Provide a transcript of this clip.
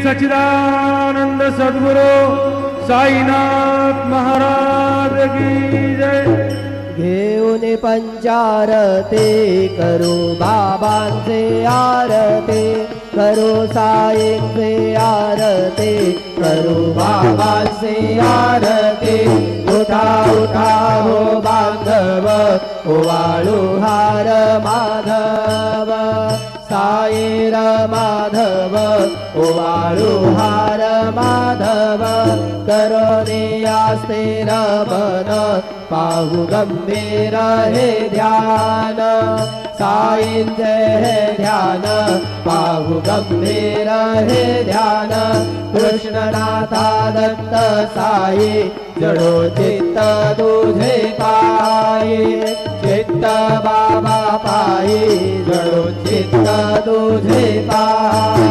सच्चिदानंद सद्गुरु साईनाथ महाराज की जय। घेऊन पंचारती करू बाबांचे आरती, करू साईंचे आरती, करू बाबांचे आरती। उठा उठा हो बांधव ओवाळू हार माधव, साईर माधव ओवाळू हार माधव। करोनी आस्थिर मन पाहू गंभीर हे ध्यान, साईंचे हे ध्यान पाहू गंभीर हे ध्यान। कृष्णनाथा दत्त साई जडो चित्त तुझे पायी, चित्त बाबा पायी जडो चित्त तुझे पायी।